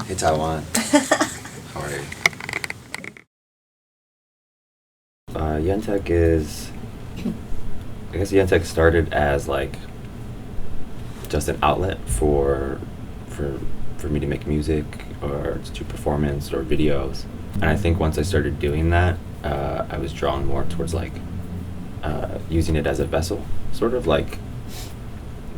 Hey Taiwan. How are you? Yen Tech I guess Yen Tech started as like just an outlet for me to make music or to do performance or videos. And I think once I started doing that, I was drawn more towards like using it as a vessel, sort of like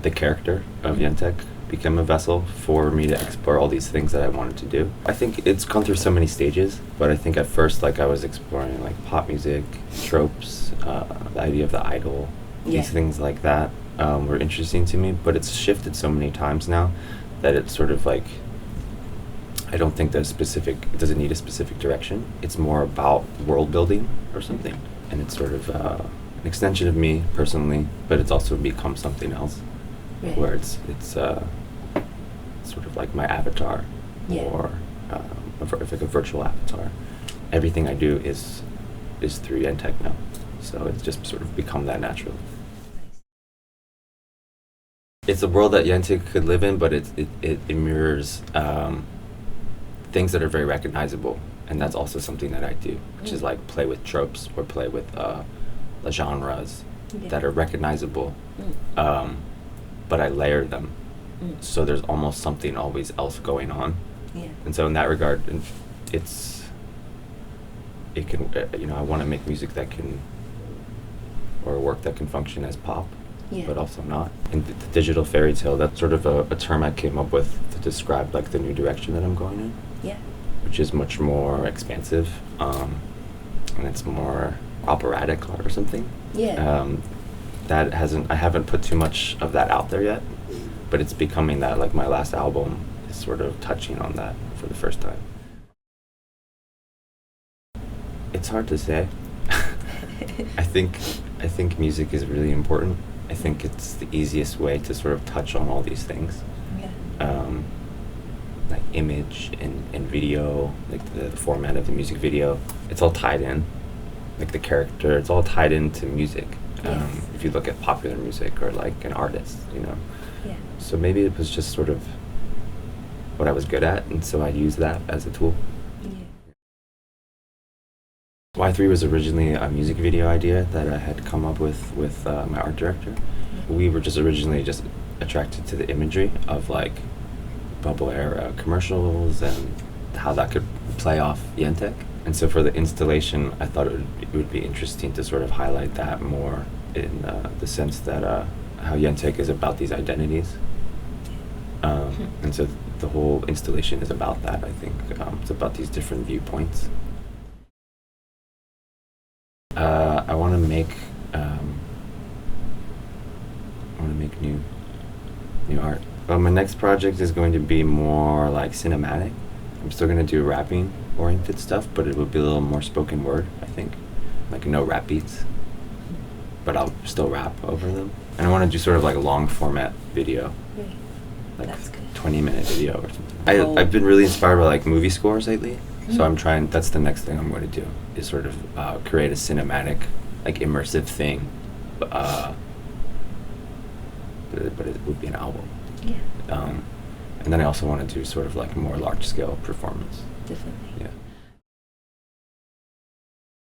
the character of Yen Tech became a vessel for me to explore all these things that I wanted to do. I think it's gone through so many stages, but I think at first like I was exploring like pop music, tropes, the idea of the idol, these things like that were interesting to me, but it's shifted so many times now that it's sort of like I don't think it doesn't need a specific direction. It's more about world building or something, and it's sort of an extension of me personally, but it's also become something else. Right. Where it's sort of like my avatar, or like a virtual avatar. Everything I do is through Yen Tech now, so it's just sort of become that naturally. It's a world that Yen Tech could live in, but it mirrors things that are very recognizable, and that's also something that I do, which is like play with tropes or play with the genres that are recognizable. But I layer them, so there's almost something always else going on. And so in that regard, it can I want to make music that can, or work that can function as pop, but also not. And the digital fairy tale, that's sort of a term I came up with to describe like the new direction that I'm going in, which is much more expansive, and it's more operatic or something. I haven't put too much of that out there yet, but it's becoming that. Like my last album is sort of touching on that for the first time. It's hard to say. I think music is really important. I think it's the easiest way to sort of touch on all these things. Like image and video, like the format of the music video, it's all tied in. Like the character, it's all tied into music. If you look at popular music or like an artist, So maybe it was just sort of what I was good at, and so I used that as a tool. Y3 was originally a music video idea that I had come up with my art director. We were just originally just attracted to the imagery of like bubble era commercials and how that could play off Yen Tech. And so for the installation, I thought it would be interesting to sort of highlight that more in the sense that how Yen Tech is about these identities. And so the whole installation is about that, I think. It's about these different viewpoints. I want to make new art. Well, my next project is going to be more like cinematic. I'm still going to do rapping oriented stuff, but it would be a little more spoken word, I think. Like no rap beats, but I'll still rap over them. And I want to do sort of like a long format video, like 20-minute video or something. I've been really inspired by like movie scores lately, so I'm trying. That's the next thing I'm going to do, is sort of create a cinematic, like immersive thing, but it would be an album. And then I also want to do sort of like more large scale performance. Definitely.